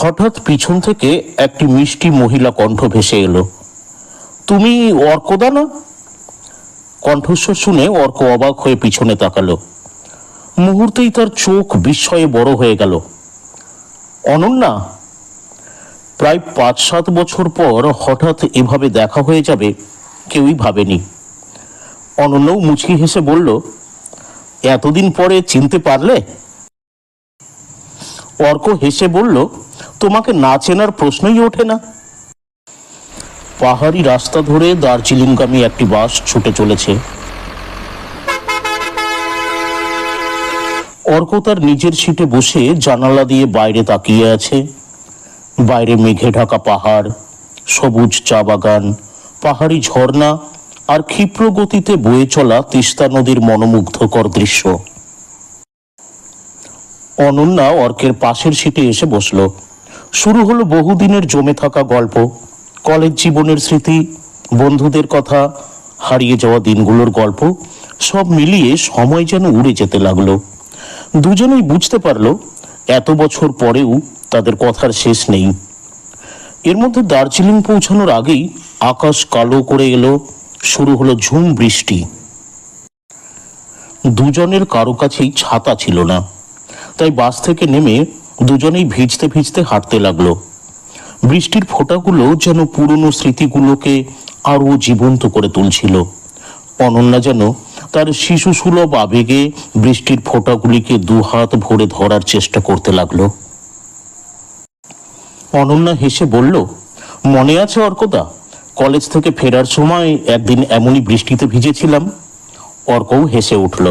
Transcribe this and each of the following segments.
হঠাৎ পিছন থেকে একটি মিষ্টি মহিলা কণ্ঠ ভেসে এলো। তুমি অর্কদা না? কণ্ঠস্বর শুনে অর্ক অবাক হয়ে পিছনে তাকালো। মুহূর্তেই তার চোখ বিস্ময়ে বড় হয়ে গেল। অনন্যা! প্রায় 5-7 বছর পর হঠাৎ এভাবে দেখা হয়ে যাবে কেউই ভাবেনি। অনন্যাও মুচকি হেসে বলল, এতদিন পরে চিনতে পারলে? অর্ক হেসে বলল, তোমাকে না চেনার প্রশ্নই ওঠে না। পাহাড়ি রাস্তা ধরে দার্জিলিংগামী একটি বাস ছুটে চলেছে। অর্ক তার নিজের সিটে বসে জানালা দিয়ে বাইরে তাকিয়ে আছে। বাইরে মেঘে ঢাকা পাহাড়, সবুজ চা বাগান, পাহাড়ি ঝর্ণা আর ক্ষিপ্র গতিতে বয়ে চলা তিস্তা নদীর মনোমুগ্ধকর দৃশ্য। অনন্যা অর্কের পাশের সিটে এসে বসল। শুরু হলো বহুদিনের জমে থাকা গল্প, কলেজ জীবনের স্মৃতি, বন্ধুদের কথা, হারিয়ে যাওয়া দিনগুলোর গল্প। সব মিলিয়ে সময় যেন উড়ে যেতে লাগলো। দুজনেই বুঝতে পারলো এত বছর পরেও তাদের কথার শেষ নেই। এর মধ্যে দার্জিলিং পৌঁছানোর আগেই আকাশ কালো করে এলো। শুরু হলো ঝুম বৃষ্টি। দুজনের কারো কাছেই ছাতা ছিল না, তাই বাস থেকে নেমে দুজনেই ভিজতে ভিজতে হাঁটতে লাগলো। বৃষ্টির ফোঁটাগুলো যেন পুরনো স্মৃতিগুলোকে আরো জীবন্ত করে তুলছিল। অনন্যা যেন তার শিশু সুলভ আবেগে বৃষ্টির ফোঁটাগুলিকে দুহাত ভরে ধরার চেষ্টা করতে লাগলো। অনন্যা হেসে বলল, মনে আছে অর্কদা, কলেজ থেকে ফেরার সময় একদিন এমনই বৃষ্টিতে ভিজেছিলাম? অর্কও হেসে উঠল।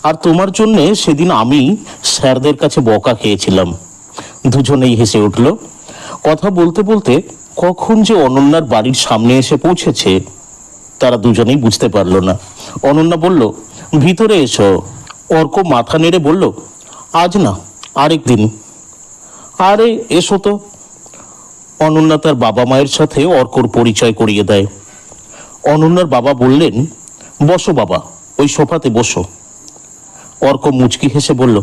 আর তোমার জন্যে সেদিন আমি স্যারদের কাছে বকা খেয়েছিলাম। দুজনেই হেসে উঠল। কথা বলতে বলতে কখন যে অনন্যার বাড়ির সামনে এসে পৌঁছেছে তারা দুজনেই বুঝতে পারল না। অনন্যা বলল, ভিতরে এসো। অর্ক মাথা নেড়ে বলল, আজ না, আরেক দিন। আরে এসো তো। অনন্যা তার বাবা মায়ের সাথে অর্কর পরিচয় করিয়ে দেয়। অনন্যার বাবা বললেন, বসো বাবা, ওই সোফাতে বসো। অর্ক মুচকি হেসে বলল,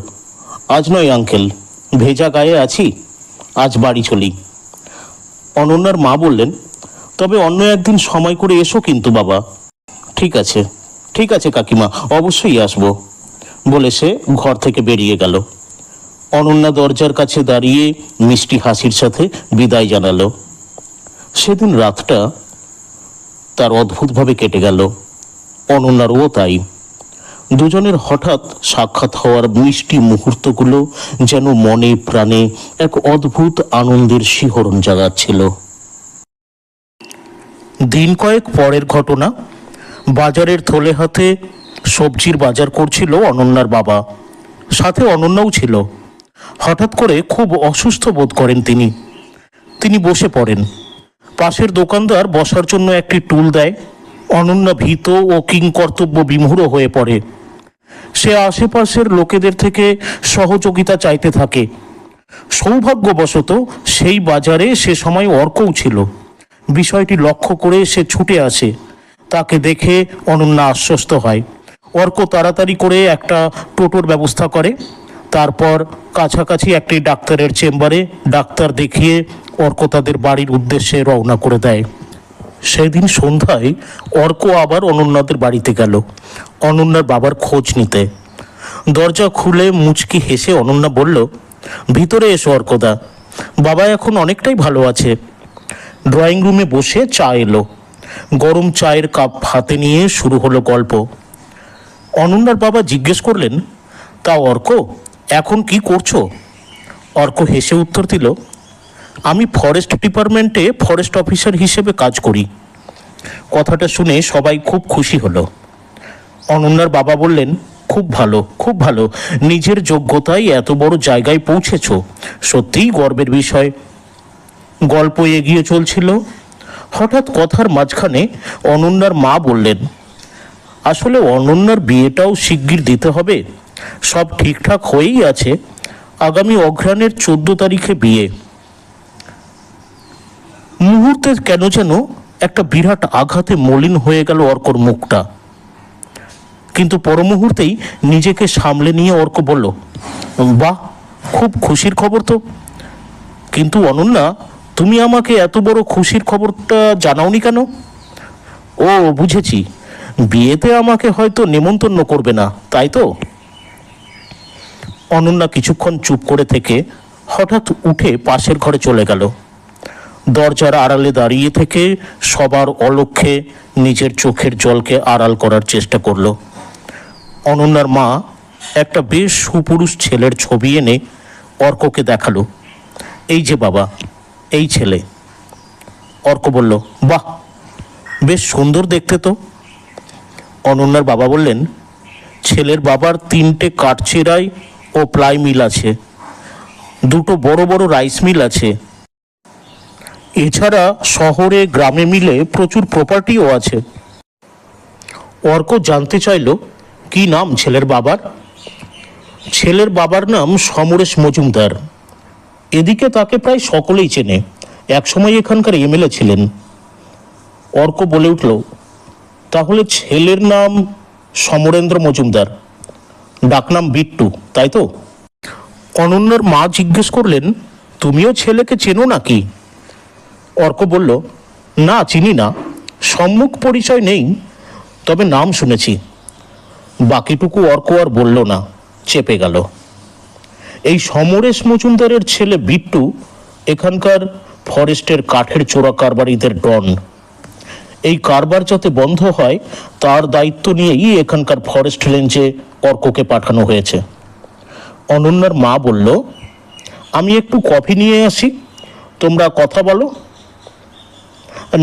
আজ নয় আঙ্কেল, ভেজা গায়ে আছি, আজ বাড়ি চলি। অনন্যার মা বললেন, তবে অন্য একদিন সময় করে এসো কিন্তু বাবা। ঠিক আছে, ঠিক আছে কাকিমা, অবশ্যই আসবো, বলে সে ঘর থেকে বেরিয়ে গেল। অনন্যা দরজার কাছে দাঁড়িয়ে মিষ্টি হাসির সাথে বিদায় জানালো। সেদিন রাতটা তার অদ্ভুতভাবে কেটে গেল। অনন্যারও তাই। দুজনের হঠাৎ সাক্ষাৎ হওয়ার মিষ্টি মুহূর্তগুলো যেন মনে প্রাণে এক অদ্ভুত আনন্দের শিহরণ জাগাচ্ছিল। দিন কয়েক পরের ঘটনা। বাজারের থলে হাতে সবজির বাজার করছিল অনন্যার বাবা, সাথে অনন্যাও ছিল। হঠাৎ করে খুব অসুস্থ বোধ করেন তিনি বসে পড়েন। পাশের দোকানদার বসার জন্য একটি টুল দেয়। অনন্যা ভীত ও কিংকর্তব্য বিমূঢ় হয়ে পড়ে। সে আশেপাশের লোকেদের থেকে সহযোগিতা চাইতে থাকে। সৌভাগ্যবশত সেই বাজারে সে সময় অর্কও ছিল। বিষয়টি লক্ষ্য করে সে ছুটে আসে। তাকে দেখে অনন্যা আশ্বস্ত হয়। অর্ক তাড়াতাড়ি করে একটা টোটোর ব্যবস্থা করে। তারপর কাছাকাছি একটি ডাক্তারের চেম্বারে ডাক্তার দেখিয়ে অর্ক তাদের বাড়ির উদ্দেশ্যে রওনা করে দেয়। সেদিন সন্ধ্যায় অর্ক আবার অনন্যাদের বাড়িতে গেল অনন্যার বাবার খোঁজ নিতে। দরজা খুলে মুচকি হেসে অনন্যা বলল, ভিতরে এসো অর্কদা, বাবা এখন অনেকটাই ভালো আছে। ড্রয়িং রুমে বসে চা এলো। গরম চায়ের কাপ হাতে নিয়ে শুরু হলো গল্প। অনন্যার বাবা জিজ্ঞেস করলেন, তা অর্ক, এখন কি করছো? অর্ক হেসে উত্তর দিল, আমি ফরেস্ট ডিপার্টমেন্টে ফরেস্ট অফিসার হিসেবে কাজ করি। কথাটা শুনে সবাই খুব খুশি হলো। অনন্যার বাবা বললেন, খুব ভালো, খুব ভালো, নিজের যোগ্যতায় এত বড় জায়গায় পৌঁছেছ, সত্যিই গর্বের বিষয়। গল্প এগিয়ে চলছিল। হঠাৎ কথার মাঝখানে অনন্যার মা বললেন, আসলে অনন্যার বিয়েটাও শিগগির দিতে হবে। সব ঠিকঠাক হয়েই আছে, আগামী অঘ্রাণের 14 তারিখে বিয়ে। মুহূর্তে কেন যেন একটা বিরাট আঘাতে মলিন হয়ে গেল অর্কর মুখটা। কিন্তু পর মুহূর্তেই নিজেকে সামলে নিয়ে অর্ক বলল, বাহ, খুব খুশির খবর তো। কিন্তু অনন্যা, তুমি আমাকে এত বড় খুশির খবরটা জানাওনি কেন? ও, বুঝেছি, বিয়েতে আমাকে হয়তো নেমন্তন্ন করবে না, তাই তো? অনন্যা কিছুক্ষণ চুপ করে থেকে হঠাৎ উঠে পাশের ঘরে চলে গেল। দরজার আড়ালে দাঁড়িয়ে থেকে সবার অলক্ষ্যে নিজের চোখের জলকে আড়াল করার চেষ্টা করল। অনন্যার মা একটা বেশ সুপুরুষ ছেলের ছবি এনে অর্ককে দেখালো। এই যে বাবা, এই ছেলে। অর্ক বলল, বাহ, বেশ সুন্দর দেখতে তো। অনন্যার বাবা বললেন, ছেলের বাবার 3টে কাঠচেরাই ও প্লাই মিল আছে, 2টো বড় বড় রাইস মিল আছে, এছাড়া শহরে গ্রামে মিলে প্রচুর প্রপার্টিও আছে। অর্ক জানতে চাইল, কি নাম ছেলের বাবার? ছেলের বাবার নাম সমরেশ মজুমদার। এদিকে তাকে প্রায় সকলেই চেনে, একসময় এখানকার এমএলএ ছিলেন। অর্ক বলে উঠল, তাহলে ছেলের নাম সমরেন্দ্র মজুমদার, ডাকনাম বিট্টু, তাই তো? অনন্যার মা জিজ্ঞেস করলেন, তুমিও ছেলেকে চেনো নাকি? অর্ক বলল, না, চিনি না, সম্মুখ পরিচয় নেই, তবে নাম শুনেছি। বাকিটুকু অর্ক আর বলল না, চেপে গেল। এই সমরেশ মজুমদারের ছেলে বিট্টু এখানকার ফরেস্টের কাঠের চোরা কারবারিদের ডন। এই কারবার যাতে বন্ধ হয় তার দায়িত্ব নিয়েই এখানকার ফরেস্ট রেঞ্জে অর্ককে পাঠানো হয়েছে। অনন্যার মা বলল, আমি একটু কফি নিয়ে আসি, তোমরা কথা বলো।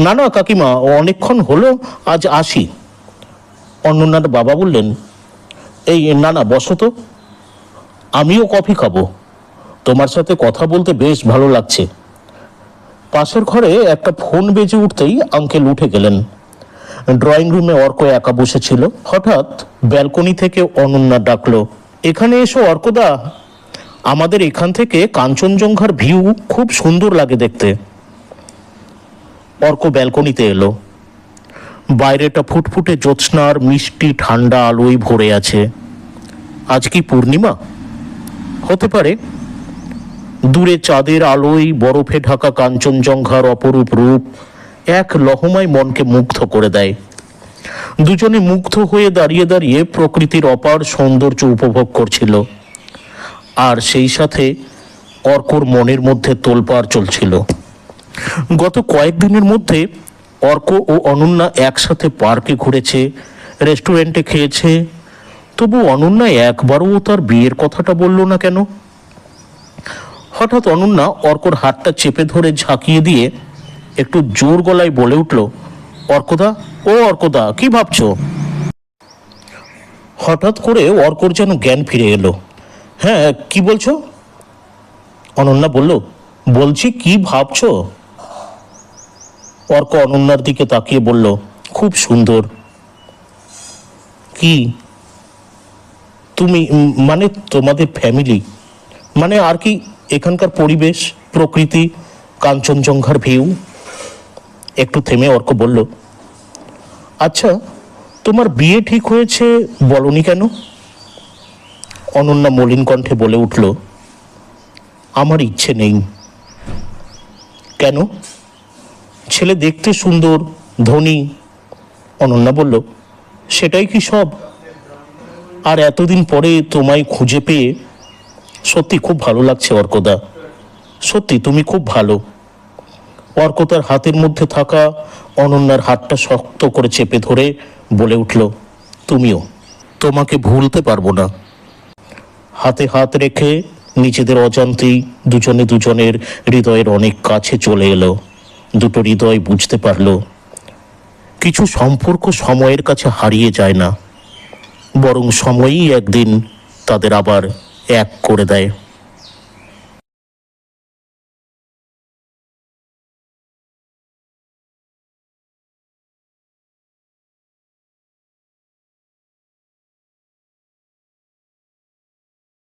না না কাকিমা, অনেকক্ষণ হলো, আজ আসি। অনন্যার বাবা বললেন, এই না না, বসো তো, আমিও কফি খাবো, তোমার সাথে কথা বলতে বেশ ভালো লাগছে। পাশের ঘরে একটা ফোন বেজে উঠতেই আঙ্কেল উঠে গেলেন। ড্রয়িং রুমে অর্ক একা বসেছিল। হঠাৎ ব্যালকনি থেকে অনন্যা ডাকলো, এখানে এসো অর্কদা, আমাদের এখান থেকে কাঞ্চনজঙ্ঘার ভিউ খুব সুন্দর লাগে দেখতে। অর্ক ব্যালকনিতে এলো। বাইরেটা ফুটফুটে জ্যোৎস্নার মিষ্টি ঠান্ডা আলোয় ভরে আছে। আজ কি পূর্ণিমা? হতে পারে। দূরে চাঁদের আলোয় বরফে ঢাকা কাঞ্চনজঙ্ঘার অপরূপ রূপ এক লহমায় মনকে মুগ্ধ করে দেয়। দুজনে মুগ্ধ হয়ে দাঁড়িয়ে দাঁড়িয়ে প্রকৃতির অপার সৌন্দর্য উপভোগ করছিল। আর সেই সাথে অর্কর মনের মধ্যে তোলপাড় চলছিল। গত কয়েকদিনের মধ্যে অর্ক ও অনন্যা একসাথে পার্কে ঘুরেছে, রেস্টুরেন্টে খেয়েছে, তবু অনন্যা একবারও তার বিয়ের কথাটা বলল না কেন? হঠাৎ অনন্যা অর্কর হাতটা চেপে ধরে ঝাঁকিয়ে দিয়ে একটু জোর গলায় বলে উঠল, অর্কদা, ও অর্কদা, কি ভাবছো? হঠাৎ করে অর্কর যেন জ্ঞান ফিরে এলো। হ্যাঁ, কি বলছো? অনন্যা বলল, বলছি কি ভাবছো? অর্ক অনন্যার দিকে তাকিয়ে বলল, খুব সুন্দর। কি? তুমি মানে তোমাদের ফ্যামিলি, মানে আর কি এখানকার পরিবেশ, প্রকৃতি, কাঞ্চনজঙ্ঘার ভিউ। একটু থেমে অর্ক বলল, আচ্ছা, তোমার বিয়ে ঠিক হয়েছে বলনি কেন? অনন্যা মলিন কণ্ঠে বলে উঠল, আমার ইচ্ছে নেই। কেন? ছেলে দেখতে সুন্দর, ধনী। অনন্যা বলল, সেটাই কি সব? আর এতদিন পরে তোমায় খুঁজে পেয়ে সত্যি খুব ভালো লাগছে অর্কদা, সত্যি তুমি খুব ভালো। অর্ক তার হাতের মধ্যে থাকা অনন্যার হাতটা শক্ত করে চেপে ধরে বলে উঠল, তুমিও। তোমাকে ভুলতে পারবো না। হাতে হাত রেখে নিজেদের অজান্তেই দুজনে দুজনের হৃদয়ের অনেক কাছে চলে এলো। দুটো হৃদয় বুঝতে পারল, কিছু সম্পর্ক সময়ের কাছে হারিয়ে যায় না, বরং সময়ই একদিন তাদের আবার এক করে দেয়।